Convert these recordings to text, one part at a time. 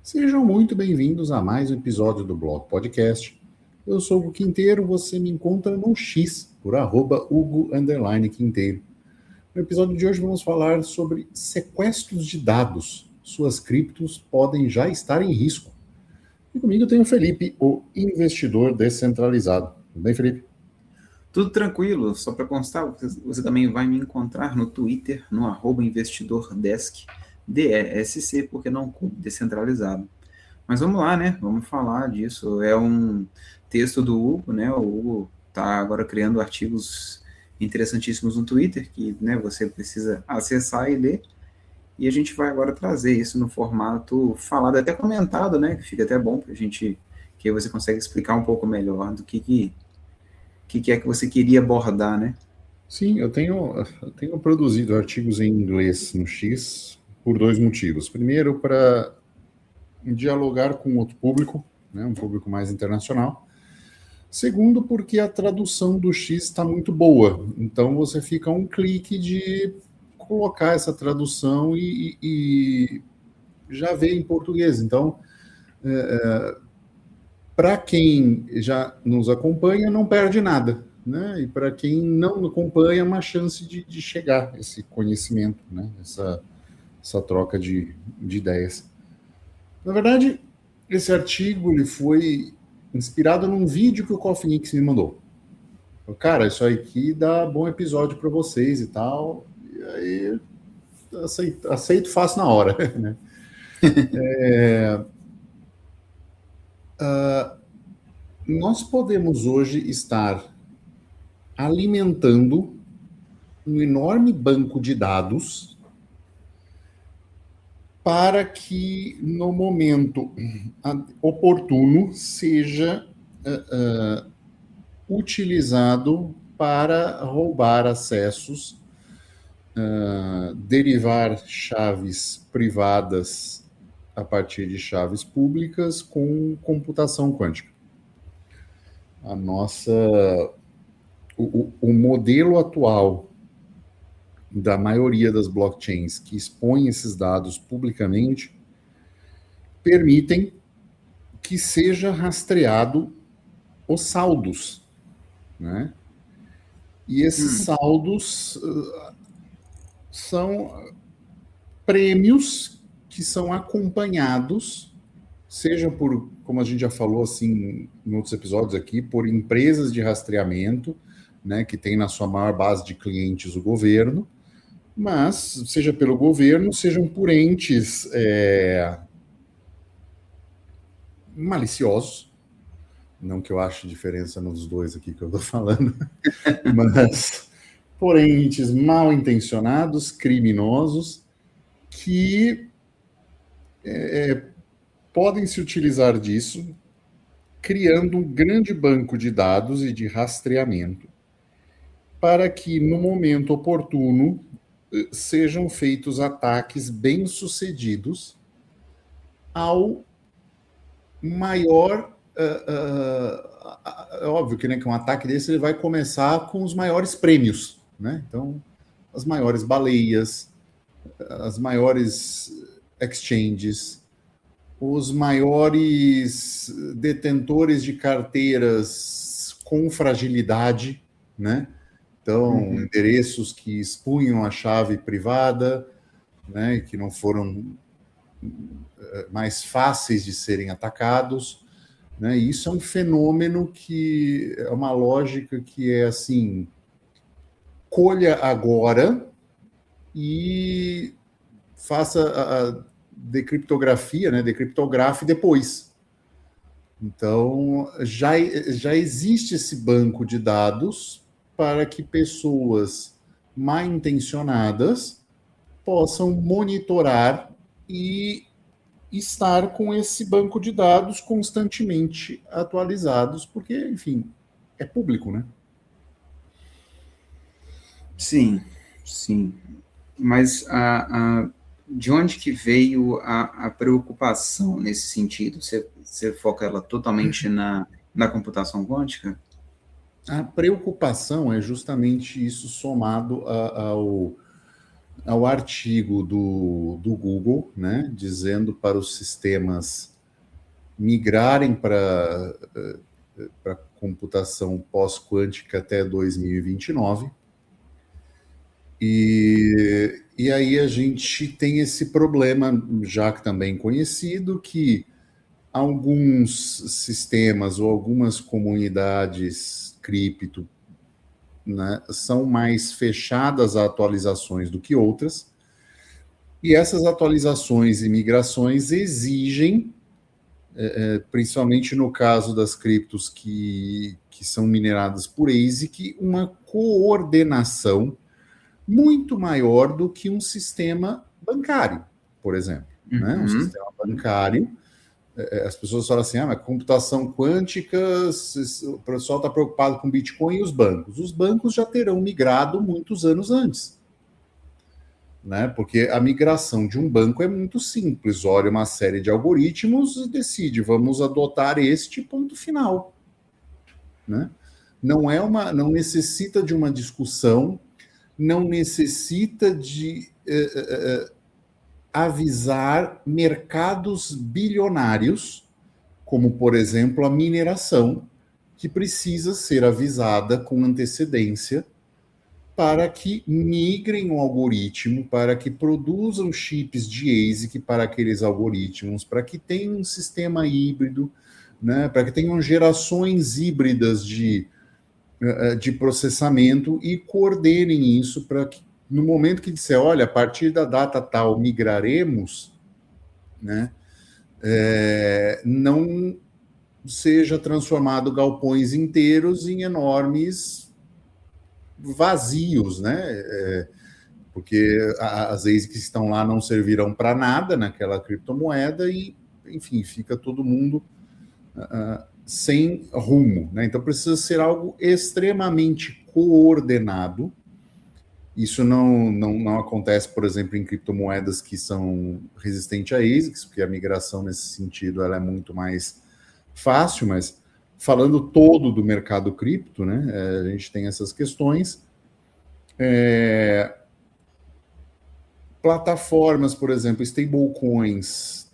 Sejam muito bem-vindos a mais um episódio do Blog Podcast. Eu sou o Hugo Quinteiro, você me encontra no X, por @Hugo_Quinteiro. No episódio de hoje vamos falar sobre sequestros de dados. Suas criptos podem já estar em risco. E comigo tem o Felipe, o investidor descentralizado. Tudo bem, Felipe? Tudo tranquilo, só para constar, você também vai me encontrar no Twitter, no @investidordesk, DESC, porque não descentralizado. Mas vamos lá, né? Vamos falar disso. É um texto do Hugo, né? O Hugo está agora criando artigos interessantíssimos no Twitter, que, né, você precisa acessar e ler. E a gente vai agora trazer isso no formato falado, até comentado, né? Que fica até bom para a gente, que aí você consegue explicar um pouco melhor do que é que você queria abordar, né? Sim, eu tenho produzido artigos em inglês no X por dois motivos. Primeiro, para dialogar com outro público, né, um público mais internacional. Segundo, porque a tradução do X está muito boa. Então, você fica a um clique de colocar essa tradução e já vê em português. Então, para quem já nos acompanha, não perde nada. Né? E para quem não acompanha, é uma chance de chegar esse conhecimento, né? essa troca de ideias. Na verdade, esse artigo ele foi inspirado num vídeo que o Coffee Nix me mandou. Cara, isso aqui dá bom episódio para vocês e tal. E aí, aceito faço na hora. Né? Nós podemos hoje estar alimentando um enorme banco de dados para que, no momento oportuno, seja utilizado para roubar acessos, derivar chaves privadas a partir de chaves públicas com computação quântica. A nossa, o modelo atual da maioria das blockchains que expõem esses dados publicamente permitem que seja rastreado os saldos, né? E esses saldos são prêmios que são acompanhados, seja por, como a gente já falou assim em outros episódios aqui, por empresas de rastreamento, né, que tem na sua maior base de clientes o governo, mas seja pelo governo, sejam por entes maliciosos, não que eu ache diferença nos dois aqui que eu estou falando, mas por entes mal intencionados, criminosos, que podem se utilizar disso, criando um grande banco de dados e de rastreamento, para que no momento oportuno sejam feitos ataques bem-sucedidos ao maior. É óbvio que, né, que um ataque desse ele vai começar com os maiores prêmios, né? Então, as maiores baleias, as maiores exchanges, os maiores detentores de carteiras com fragilidade, né? Então, endereços que expunham a chave privada, né, que não foram mais fáceis de serem atacados, né? E isso é um fenômeno que é uma lógica que é assim: colha agora e faça a decriptografia, né? Decriptografe depois. Então, já existe esse banco de dados para que pessoas mal intencionadas possam monitorar e estar com esse banco de dados constantemente atualizados, porque, enfim, é público, né? Sim, sim. Mas de onde que veio a preocupação nesse sentido? Você foca ela totalmente na computação quântica? A preocupação é justamente isso somado ao ao artigo do Google, né, dizendo para os sistemas migrarem para computação pós-quântica até 2029. E aí a gente tem esse problema, já que também conhecido, que alguns sistemas ou algumas comunidades cripto, né, são mais fechadas a atualizações do que outras, e essas atualizações e migrações exigem, principalmente no caso das criptos que são mineradas por ASIC, uma coordenação muito maior do que um sistema bancário, por exemplo. Né? Um sistema bancário, as pessoas falam assim, mas computação quântica, o pessoal está preocupado com Bitcoin e os bancos. Os bancos já terão migrado muitos anos antes. Né? Porque a migração de um banco é muito simples. Olha uma série de algoritmos e decide, vamos adotar este ponto final. Né? Não necessita de uma discussão, não necessita de avisar mercados bilionários, como, por exemplo, a mineração, que precisa ser avisada com antecedência para que migrem o algoritmo, para que produzam chips de ASIC para aqueles algoritmos, para que tenham um sistema híbrido, né, para que tenham gerações híbridas de processamento e coordenem isso para que, no momento que disser, olha, a partir da data tal migraremos, né, não seja transformado galpões inteiros em enormes vazios, né? Porque as ASICs que estão lá não servirão para nada naquela criptomoeda e, enfim, fica todo mundo sem rumo, né? Então precisa ser algo extremamente coordenado. Isso não acontece, por exemplo, em criptomoedas que são resistentes a ASICs, porque a migração nesse sentido ela é muito mais fácil, mas falando todo do mercado cripto, né, a gente tem essas questões. Plataformas, por exemplo, stablecoins,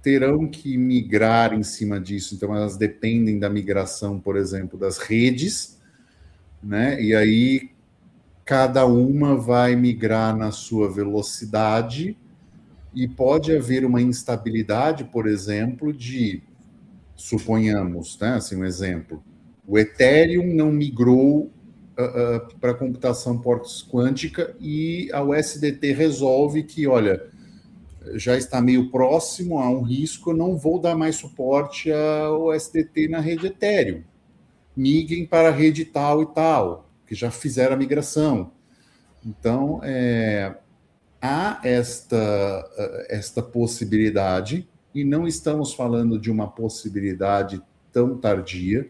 terão que migrar em cima disso, então elas dependem da migração, por exemplo, das redes, né? E aí cada uma vai migrar na sua velocidade e pode haver uma instabilidade, por exemplo, de, suponhamos, né, assim, um exemplo, o Ethereum não migrou para computação pós-quântica e a USDT resolve que, olha, já está meio próximo a um risco, eu não vou dar mais suporte ao USDT na rede Ethereum. Migrem para a rede tal e tal, que já fizeram a migração. Então, há esta possibilidade, e não estamos falando de uma possibilidade tão tardia,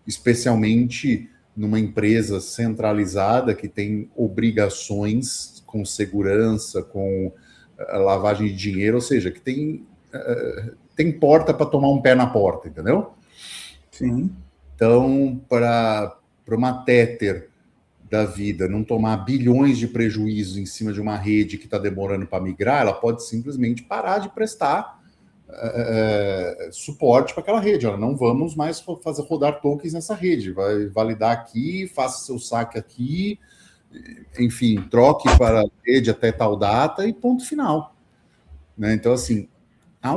especialmente numa empresa centralizada que tem obrigações com segurança, com lavagem de dinheiro, ou seja, que tem porta para tomar um pé na porta, entendeu? Sim. Então, para uma Tether da vida não tomar bilhões de prejuízo em cima de uma rede que está demorando para migrar, ela pode simplesmente parar de prestar suporte para aquela rede. Ela não vamos mais fazer rodar tokens nessa rede, vai validar aqui, faça seu saque aqui, enfim, troque para a rede até tal data e ponto final. Né? Então, assim, há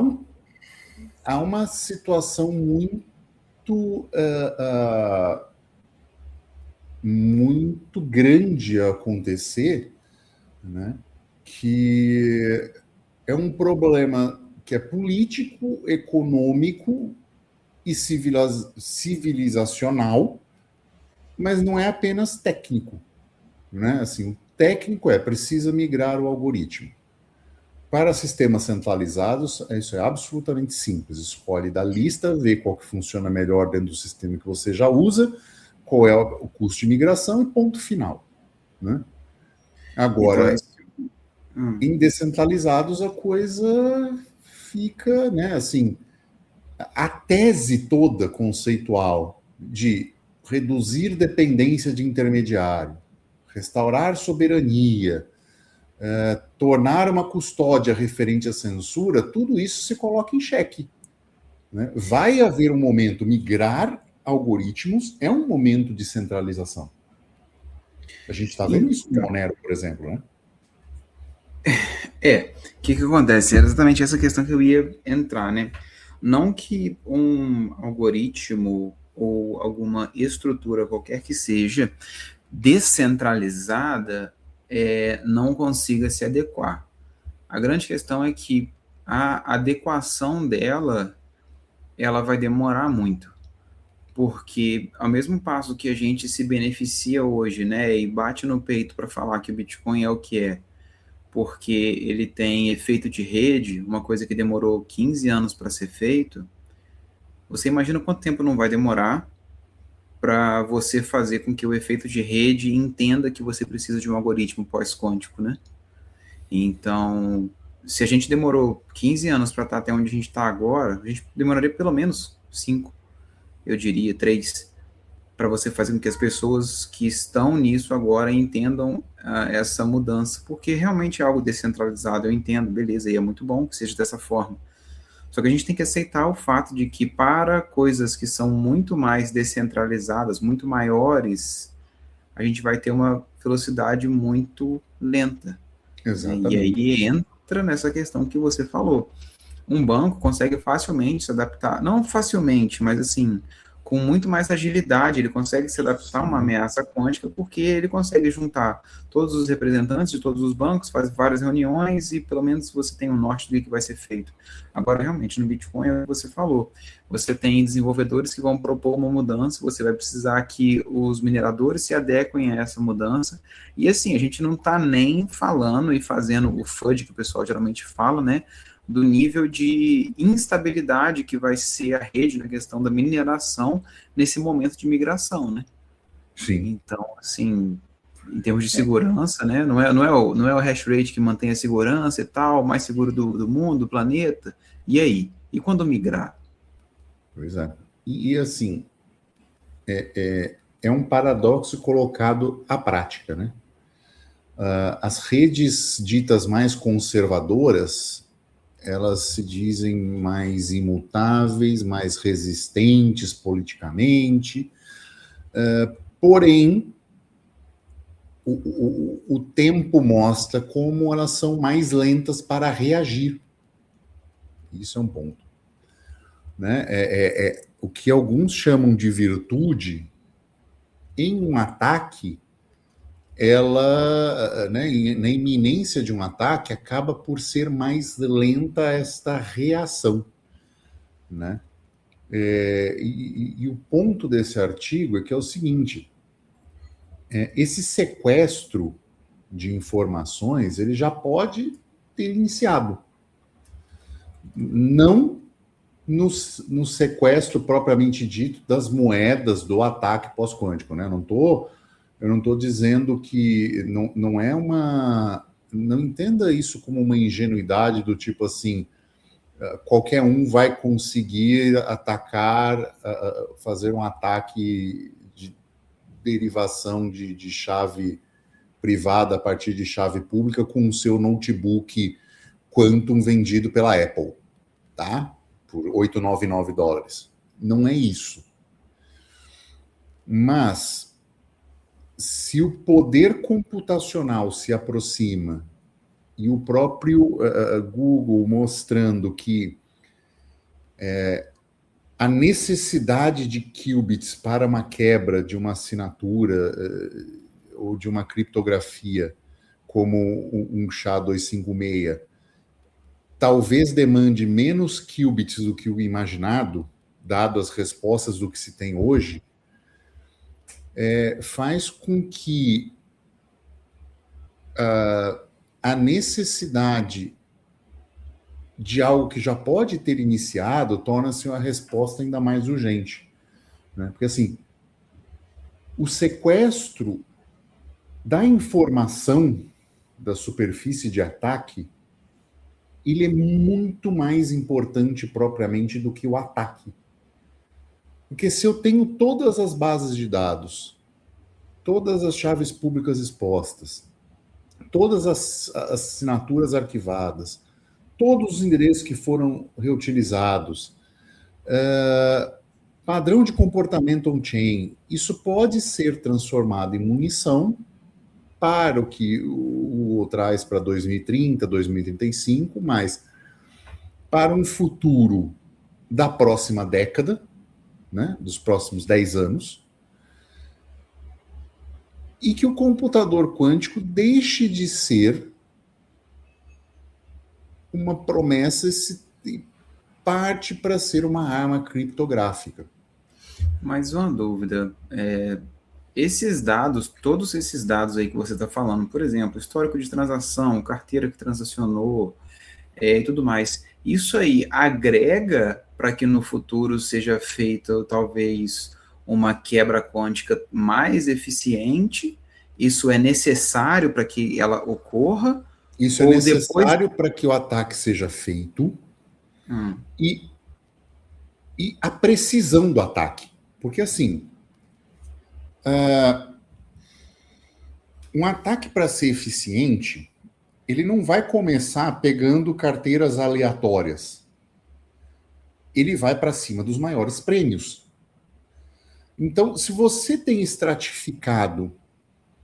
uma situação muito grande a acontecer, né? Que é um problema que é político, econômico e civilizacional, mas não é apenas técnico. Né? Assim, o técnico precisa migrar o algoritmo. Para sistemas centralizados, isso é absolutamente simples. Escolhe da lista, vê qual que funciona melhor dentro do sistema que você já usa, qual é o custo de migração e ponto final. Né? Agora, em descentralizados, a coisa fica, né, assim, a tese toda conceitual de reduzir dependência de intermediário, restaurar soberania, tornar uma custódia referente à censura, tudo isso se coloca em xeque. Né? Vai haver um momento, migrar algoritmos é um momento de centralização. A gente está vendo isso com o Monero, por exemplo, né? O que acontece? Era exatamente essa questão que eu ia entrar, né? Não que um algoritmo ou alguma estrutura qualquer que seja descentralizada não consiga se adequar. A grande questão é que a adequação dela ela vai demorar muito, porque ao mesmo passo que a gente se beneficia hoje, né, e bate no peito para falar que o Bitcoin é o que é, porque ele tem efeito de rede, uma coisa que demorou 15 anos para ser feito, você imagina quanto tempo não vai demorar para você fazer com que o efeito de rede entenda que você precisa de um algoritmo pós-quântico, né? Então, se a gente demorou 15 anos para estar até onde a gente está agora, a gente demoraria pelo menos 5, eu diria 3, para você fazer com que as pessoas que estão nisso agora entendam essa mudança, porque realmente é algo descentralizado, eu entendo, beleza, e é muito bom que seja dessa forma. Só que a gente tem que aceitar o fato de que para coisas que são muito mais descentralizadas, muito maiores, a gente vai ter uma velocidade muito lenta. Exatamente. E aí entra nessa questão que você falou. Um banco consegue facilmente se adaptar, não facilmente, mas assim, com muito mais agilidade, ele consegue se adaptar a uma ameaça quântica, porque ele consegue juntar todos os representantes de todos os bancos, faz várias reuniões e pelo menos você tem um norte do que vai ser feito. Agora, realmente, no Bitcoin, é o que você falou, você tem desenvolvedores que vão propor uma mudança, você vai precisar que os mineradores se adequem a essa mudança, e assim, a gente não está nem falando e fazendo o FUD que o pessoal geralmente fala, né, do nível de instabilidade que vai ser a rede na questão da mineração nesse momento de migração, né? Sim. Então, assim, em termos de segurança, né? Não é o hash rate que mantém a segurança e tal, mais seguro do mundo, do planeta. E aí? E quando migrar? Pois é. E assim, é um paradoxo colocado à prática, né? As redes ditas mais conservadoras, elas se dizem mais imutáveis, mais resistentes politicamente, porém, o tempo mostra como elas são mais lentas para reagir. Isso é um ponto. Né? O que alguns chamam de virtude, em um ataque, ela, né, na iminência de um ataque, acaba por ser mais lenta esta reação, né? E o ponto desse artigo é que é o seguinte, esse sequestro de informações, ele já pode ter iniciado. Não no sequestro propriamente dito das moedas do ataque pós-quântico, né? Eu não estou dizendo que não é uma... Não entenda isso como uma ingenuidade do tipo assim, qualquer um vai conseguir atacar, fazer um ataque de derivação de chave privada a partir de chave pública com o seu notebook Quantum vendido pela Apple, tá? Por $899. Não é isso. Mas se o poder computacional se aproxima e o próprio Google mostrando que a necessidade de qubits para uma quebra de uma assinatura ou de uma criptografia como um SHA-256 talvez demande menos qubits do que o imaginado, dado as respostas do que se tem hoje, faz com que a necessidade de algo que já pode ter iniciado torna-se uma resposta ainda mais urgente. Né? Porque, assim, o sequestro da informação da superfície de ataque, ele é muito mais importante propriamente do que o ataque. Porque se eu tenho todas as bases de dados, todas as chaves públicas expostas, todas as assinaturas arquivadas, todos os endereços que foram reutilizados, padrão de comportamento on-chain, isso pode ser transformado em munição para o que o traz para 2030, 2035, mas para um futuro da próxima década, né, dos próximos 10 anos, e que o computador quântico deixe de ser uma promessa e parte para ser uma arma criptográfica. Mas uma dúvida, esses dados, todos esses dados aí que você está falando, por exemplo, histórico de transação, carteira que transacionou e tudo mais, isso aí agrega para que no futuro seja feita talvez uma quebra quântica mais eficiente? Isso é necessário para que ela ocorra? Isso é necessário para que o ataque seja feito e a precisão do ataque. Porque, assim, um ataque para ser eficiente, ele não vai começar pegando carteiras aleatórias. Ele vai para cima dos maiores prêmios. Então, se você tem estratificado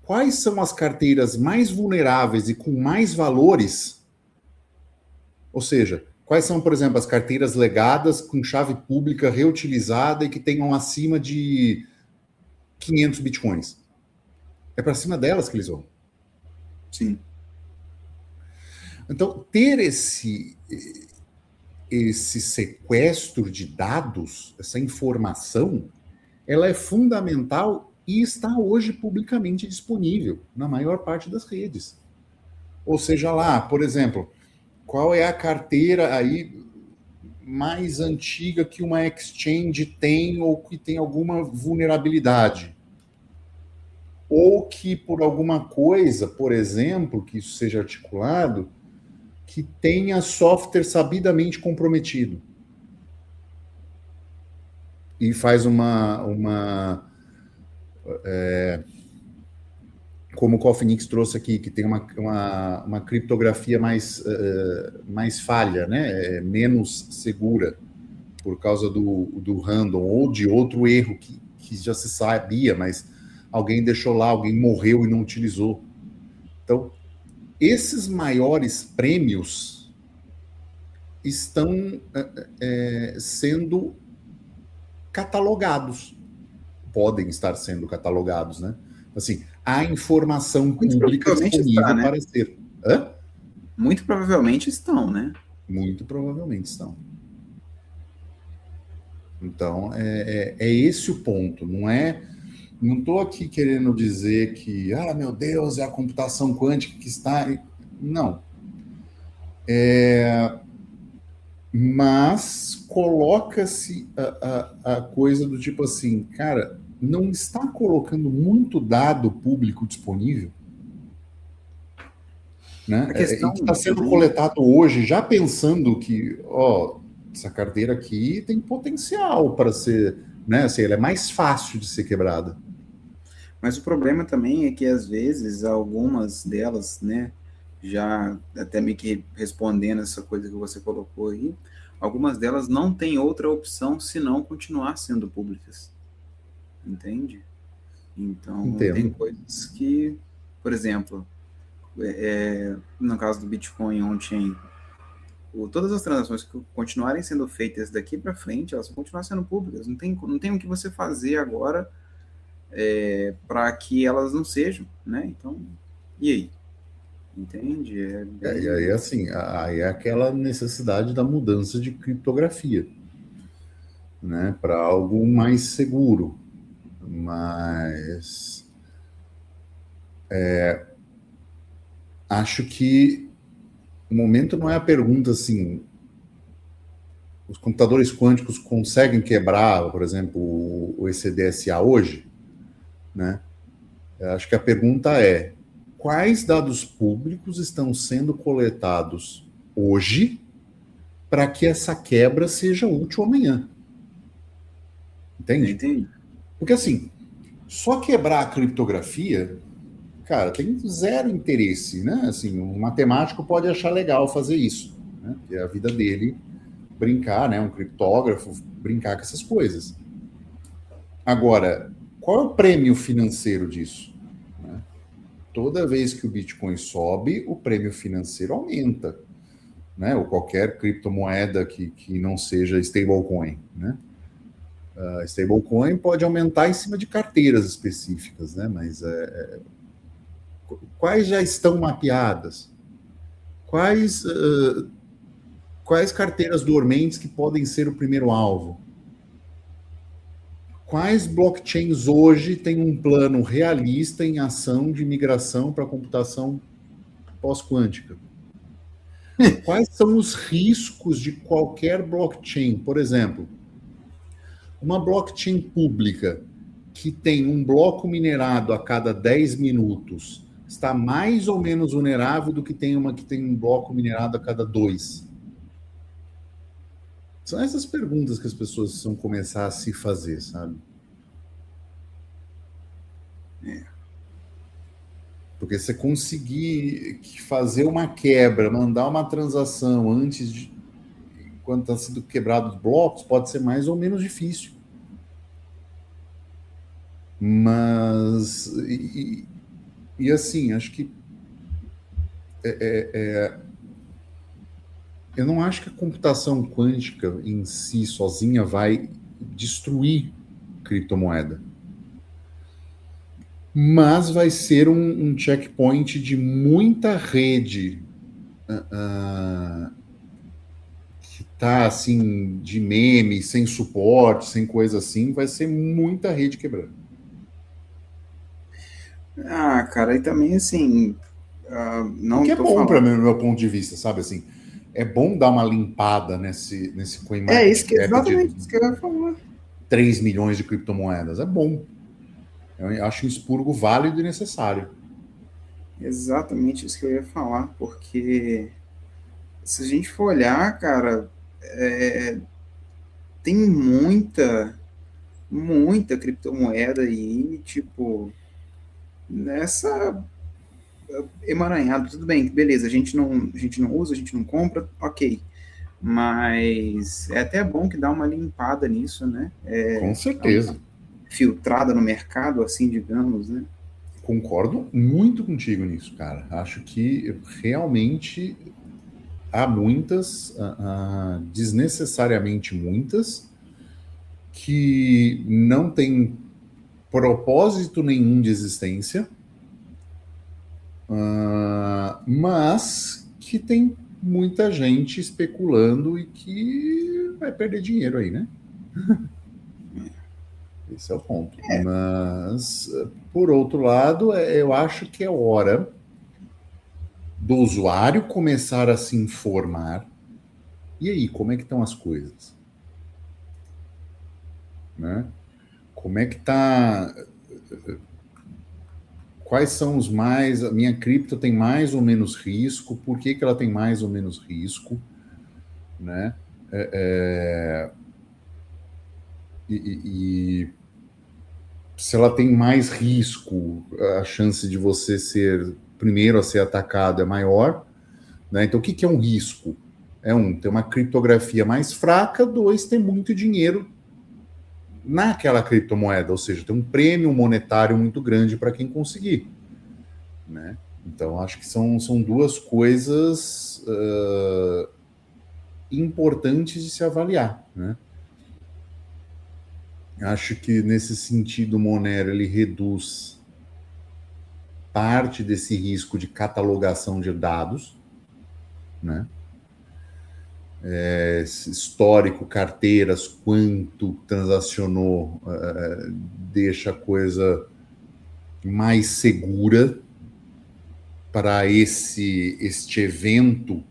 quais são as carteiras mais vulneráveis e com mais valores, ou seja, quais são, por exemplo, as carteiras legadas com chave pública reutilizada e que tenham acima de 500 bitcoins? É para cima delas que eles vão. Sim. Então, ter esse sequestro de dados, essa informação, ela é fundamental e está hoje publicamente disponível na maior parte das redes. Ou seja lá, por exemplo, qual é a carteira aí mais antiga que uma exchange tem ou que tem alguma vulnerabilidade? Ou que por alguma coisa, por exemplo, que isso seja articulado, que tenha software sabidamente comprometido. E faz como o Cofinix trouxe aqui, que tem uma criptografia mais falha, né? Menos segura, por causa do random, ou de outro erro que já se sabia, mas alguém deixou lá, alguém morreu e não utilizou. Então, esses maiores prêmios estão sendo catalogados. Podem estar sendo catalogados, né? Assim, há informação pública disponível para ser. Muito provavelmente estão, né? Muito provavelmente estão. Então, é esse o ponto. Não estou aqui querendo dizer que, meu Deus, é a computação quântica que está... Não. Mas coloca-se a coisa do tipo assim, cara, não está colocando muito dado público disponível? Né? E que está sendo coletado hoje, já pensando que, essa carteira aqui tem potencial para ser, né? Assim, ela é mais fácil de ser quebrada. Mas o problema também é que, às vezes, algumas delas, né, já até meio que respondendo essa coisa que você colocou aí, algumas delas não têm outra opção senão continuar sendo públicas. Entende? Então, Entendo. Tem coisas que, por exemplo, no caso do Bitcoin on-chain, todas as transações que continuarem sendo feitas daqui para frente, elas vão continuar sendo públicas. Não tem o que você fazer agora para que elas não sejam, né? Então, e aí? Entende? E aí, assim, aí é aquela necessidade da mudança de criptografia, né? Para algo mais seguro. Mas acho que o momento não é a pergunta assim, os computadores quânticos conseguem quebrar, por exemplo, o ECDSA hoje, né? Eu acho que a pergunta é, quais dados públicos estão sendo coletados hoje para que essa quebra seja útil amanhã? Entende? Entendi. Porque assim, só quebrar a criptografia, cara, tem zero interesse, né? Assim, um matemático pode achar legal fazer isso, né? Que é a vida dele brincar, né? Um criptógrafo brincar com essas coisas. Agora, qual é o prêmio financeiro disso? Né? Toda vez que o Bitcoin sobe, o prêmio financeiro aumenta, né? Ou qualquer criptomoeda que não seja stablecoin, né? Stablecoin pode aumentar em cima de carteiras específicas, né? Mas quais já estão mapeadas? Quais carteiras dormentes que podem ser o primeiro alvo? Quais blockchains hoje têm um plano realista em ação de migração para computação pós-quântica? Quais são os riscos de qualquer blockchain? Por exemplo, uma blockchain pública que tem um bloco minerado a cada 10 minutos está mais ou menos vulnerável do que tem uma que tem um bloco minerado a cada 2? São essas perguntas que as pessoas precisam começar a se fazer, sabe? Porque você conseguir fazer uma quebra, mandar uma transação antes de quando está sendo quebrado os blocos, pode ser mais ou menos difícil. Mas e assim, acho que eu não acho que a computação quântica em si sozinha vai destruir criptomoeda. Mas vai ser um checkpoint de muita rede que tá assim, de meme, sem suporte, sem coisa assim, vai ser muita rede quebrando. Ah, cara, e também assim, não que é tô bom falando... para mim, no meu ponto de vista, sabe assim? É bom dar uma limpada nesse exatamente isso que eu ia falar. 3 milhões de criptomoedas. É bom. Eu acho um expurgo válido e necessário. Exatamente isso que eu ia falar, porque se a gente for olhar, cara, tem muita criptomoeda aí, tipo, nessa emaranhado, tudo bem, beleza, a gente não usa, a gente não compra, ok. Mas é até bom que dá uma limpada nisso, né? Com certeza. Filtrada no mercado, assim, digamos, né? Concordo muito contigo nisso, cara. Acho que realmente há muitas, desnecessariamente muitas, que não têm propósito nenhum de existência, mas que tem muita gente especulando e que vai perder dinheiro aí, né? Esse é o ponto. Mas, por outro lado, eu acho que é hora do usuário começar a se informar. E aí, como é que estão as coisas? Né? Como é que está... Quais são os mais... A minha cripto tem mais ou menos risco? Por que ela tem mais ou menos risco? Né? Se ela tem mais risco, a chance de você ser primeiro a ser atacado é maior. Né? Então, o que é um risco? Ter uma criptografia mais fraca, 2, ter muito dinheiro naquela criptomoeda, ou seja, tem um prêmio monetário muito grande para quem conseguir. Né? Então, acho que são duas coisas importantes de se avaliar. Né? Acho que, nesse sentido, o Monero ele reduz parte desse risco de catalogação de dados, né? Histórico, carteiras, quanto transacionou, deixa a coisa mais segura para este evento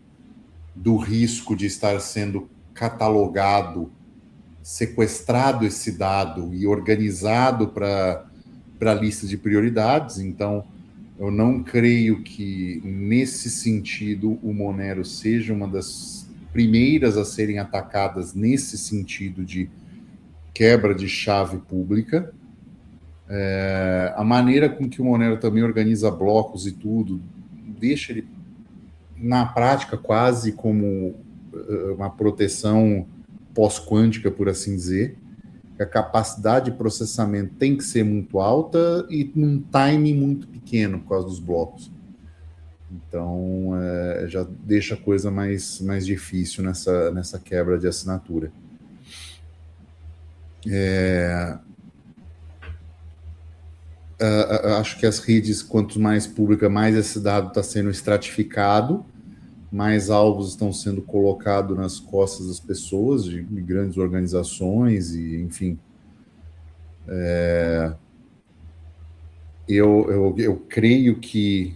do risco de estar sendo catalogado, sequestrado esse dado e organizado para a lista de prioridades. Então, eu não creio que, nesse sentido, o Monero seja uma das primeiras a serem atacadas nesse sentido de quebra de chave pública. A maneira com que o Monero também organiza blocos e tudo, deixa ele, na prática, quase como uma proteção pós-quântica, por assim dizer. A capacidade de processamento tem que ser muito alta e num time muito pequeno por causa dos blocos. Então, já deixa a coisa mais difícil nessa quebra de assinatura. Acho que as redes, quanto mais pública, mais esse dado está sendo estratificado, mais alvos estão sendo colocados nas costas das pessoas, de grandes organizações, e enfim. Eu creio que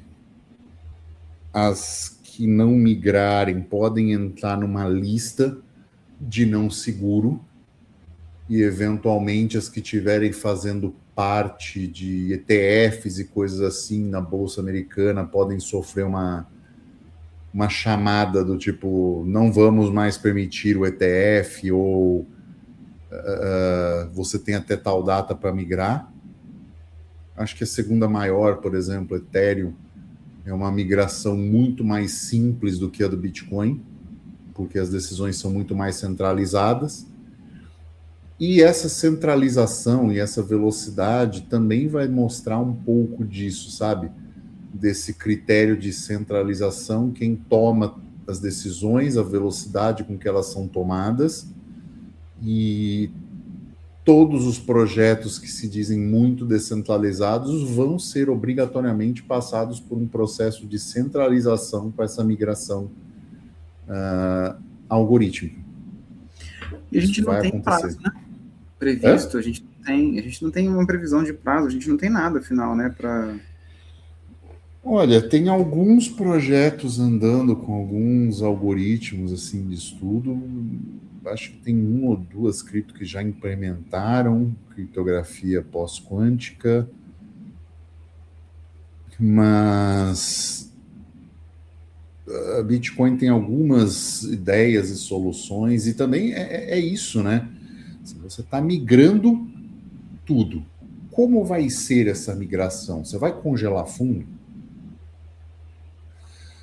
as que não migrarem podem entrar numa lista de não seguro, e eventualmente as que estiverem fazendo parte de ETFs e coisas assim na Bolsa Americana podem sofrer uma chamada do tipo, não vamos mais permitir o ETF, ou você tem até tal data para migrar. Acho que a segunda maior, por exemplo, Ethereum, é uma migração muito mais simples do que a do Bitcoin, porque as decisões são muito mais centralizadas. E essa centralização e essa velocidade também vai mostrar um pouco disso, sabe? Desse critério de centralização, quem toma as decisões, a velocidade com que elas são tomadas, e todos os projetos que se dizem muito descentralizados vão ser obrigatoriamente passados por um processo de centralização para essa migração algorítmica. E a gente não tem prazo, né? Previsto, a gente não tem uma previsão de prazo, a gente não tem nada, afinal, né? Olha, tem alguns projetos andando com alguns algoritmos assim de estudo. Acho que tem 1 ou 2 cripto que já implementaram criptografia pós-quântica, mas a Bitcoin tem algumas ideias e soluções, e também é isso, né? Você está migrando tudo. Como vai ser essa migração? Você vai congelar fundo?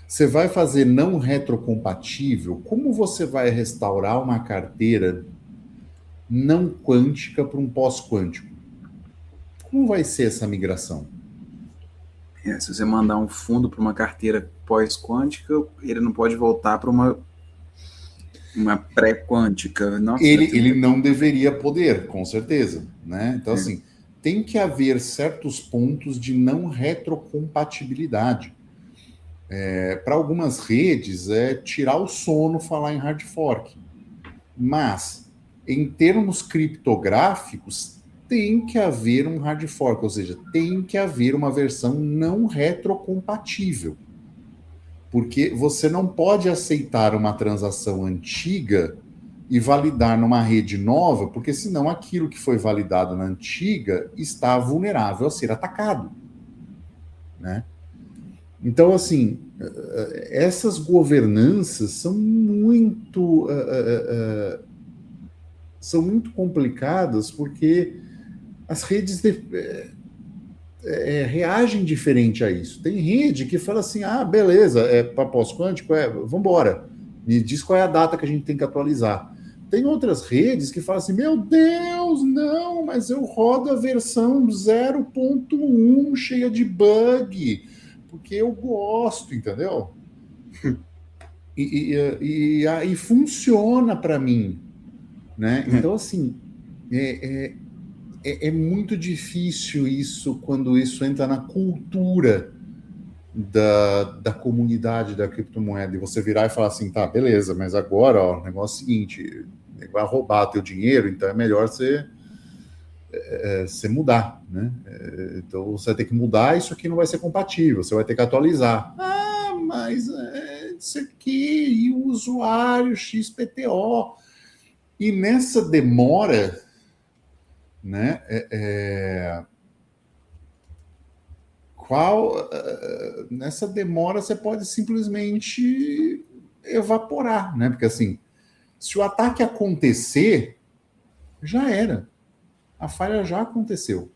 Você vai fazer não retrocompatível? Como você vai restaurar uma carteira não quântica para um pós-quântico? Como vai ser essa migração? Se você mandar um fundo para uma carteira pós-quântica, ele não pode voltar para uma pré-quântica. Ele não deveria poder, com certeza, né? Então, assim, tem que haver certos pontos de não retrocompatibilidade. Para algumas redes, é tirar o sono falar em hard fork. Mas, em termos criptográficos, tem que haver um hard fork, ou seja, tem que haver uma versão não retrocompatível. Porque você não pode aceitar uma transação antiga e validar numa rede nova, porque senão aquilo que foi validado na antiga está vulnerável a ser atacado, né? Então, assim, essas governanças são muito complicadas, porque as redes reagem diferente a isso. Tem rede que fala assim, beleza, para pós-quântico, vamos embora. Me diz qual é a data que a gente tem que atualizar. Tem outras redes que falam assim, meu Deus, não, mas eu rodo a versão 0.1 cheia de bug, porque eu gosto, entendeu? E funciona para mim, né? Então, assim, é muito difícil isso quando isso entra na cultura da comunidade da criptomoeda, e você virar e falar assim, tá, beleza, mas agora, o negócio é o seguinte, vai roubar teu dinheiro, então é melhor você mudar, né? Então você vai ter que mudar, isso aqui não vai ser compatível, você vai ter que atualizar. Mas isso aqui, e o usuário XPTO. E nessa demora, né? Nessa demora você pode simplesmente evaporar, né? Porque assim, se o ataque acontecer, já era. A falha já aconteceu.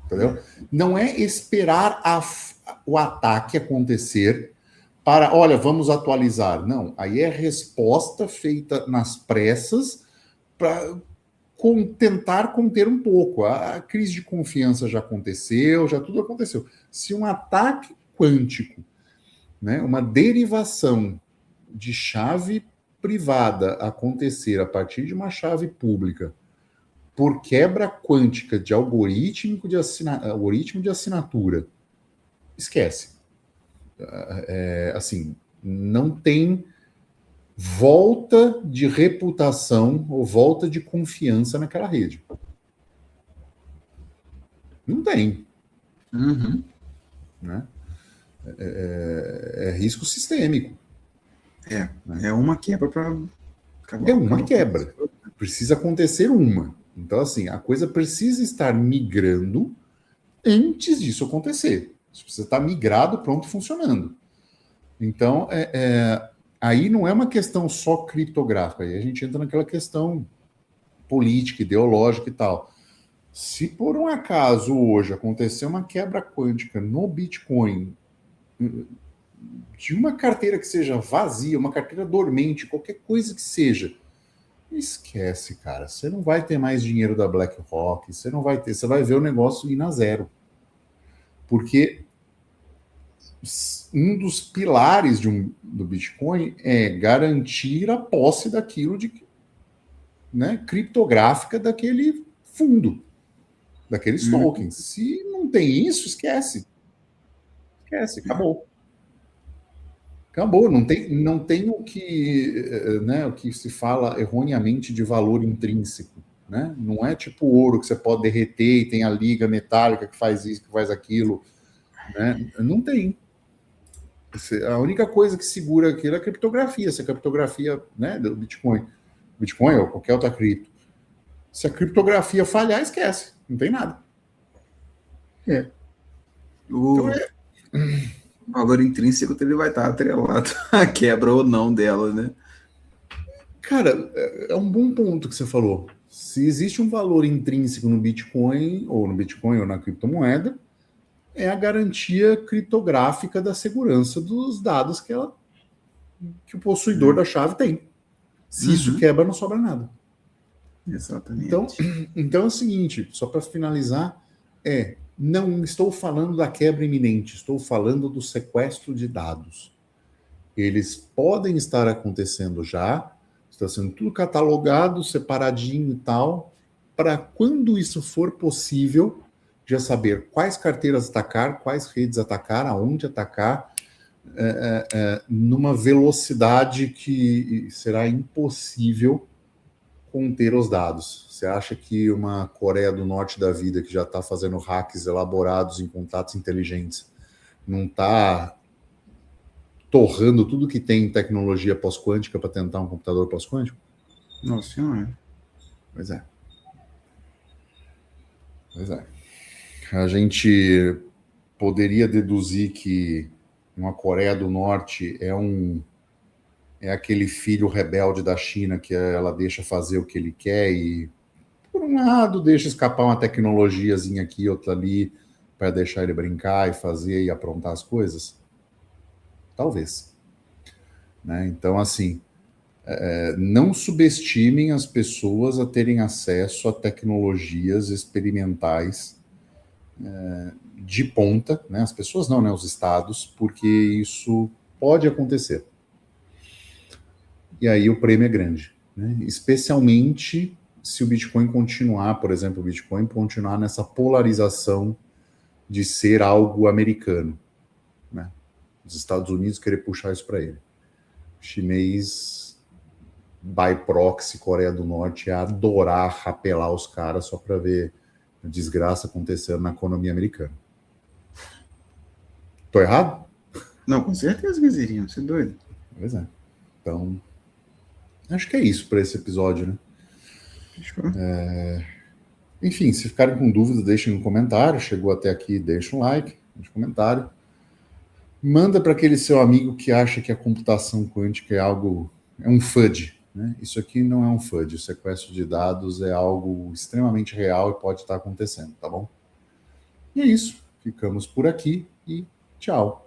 Entendeu? Não é esperar o ataque acontecer para, olha, vamos atualizar. Não, aí é resposta feita nas pressas para tentar conter um pouco. A crise de confiança já aconteceu, já tudo aconteceu. Se um ataque quântico, né, uma derivação de chave privada acontecer a partir de uma chave pública por quebra quântica de algoritmo de assinatura, esquece. Assim, não tem volta de reputação ou volta de confiança naquela rede. Não tem. Uhum. Né? É risco sistêmico. É uma quebra para acabar. É uma quebra. Precisa acontecer uma. Então, assim, a coisa precisa estar migrando antes disso acontecer. Isso precisa estar migrado, pronto, funcionando. Então, aí não é uma questão só criptográfica. Aí a gente entra naquela questão política, ideológica e tal. Se por um acaso hoje acontecer uma quebra quântica no Bitcoin, de uma carteira que seja vazia, uma carteira dormente, qualquer coisa que seja, esquece, cara. Você não vai ter mais dinheiro da BlackRock, você vai ver o negócio ir na zero. Porque um dos pilares do Bitcoin é garantir a posse daquilo criptográfica daquele fundo, daqueles tokens. Se não tem isso, esquece. Esquece, acabou. Acabou, não tem o que se fala erroneamente de valor intrínseco. Né? Não é tipo ouro que você pode derreter e tem a liga metálica que faz isso, que faz aquilo. Né? Não tem. A única coisa que segura aquilo é a criptografia. Se a criptografia, né, do Bitcoin ou qualquer outra cripto, se a criptografia falhar, esquece. Não tem nada. O valor intrínseco ele vai estar atrelado à quebra ou não dela, né? Cara, é um bom ponto que você falou. Se existe um valor intrínseco no Bitcoin ou na criptomoeda, é a garantia criptográfica da segurança dos dados que o possuidor da chave tem. Se isso quebra, não sobra nada. Exatamente. Então é o seguinte, só para finalizar, não estou falando da quebra iminente, estou falando do sequestro de dados. Eles podem estar acontecendo já, está sendo tudo catalogado, separadinho e tal, para quando isso for possível, já saber quais carteiras atacar, quais redes atacar, aonde atacar, numa velocidade que será impossível conter os dados. Você acha que uma Coreia do Norte da vida, que já está fazendo hacks elaborados em contatos inteligentes, não está torrando tudo que tem em tecnologia pós-quântica para tentar um computador pós-quântico? Nossa Senhora. Pois é. A gente poderia deduzir que uma Coreia do Norte é aquele filho rebelde da China que ela deixa fazer o que ele quer e, por um lado, deixa escapar uma tecnologiazinha aqui, outra ali, para deixar ele brincar e fazer e aprontar as coisas? Talvez. Né? Então, assim, não subestimem as pessoas a terem acesso a tecnologias experimentais de ponta, né? As pessoas não, né? Os estados, porque isso pode acontecer. E aí o prêmio é grande, né? Especialmente se o Bitcoin continuar, por exemplo, o Bitcoin continuar nessa polarização de ser algo americano, né? Os Estados Unidos querer puxar isso para ele. O chinês, by proxy, Coreia do Norte, ia adorar rapelar os caras só para ver a desgraça acontecendo na economia americana. Tô errado? Não, com certeza que eles iriam, você é doido. Pois é. Então, acho que é isso para esse episódio, né? Enfim, se ficarem com dúvidas, deixem um comentário. Chegou até aqui, deixa um like, deixa um comentário. Manda para aquele seu amigo que acha que a computação quântica é um FUD. Né? Isso aqui não é um FUD. O sequestro de dados é algo extremamente real e pode estar acontecendo, tá bom? E é isso. Ficamos por aqui e tchau.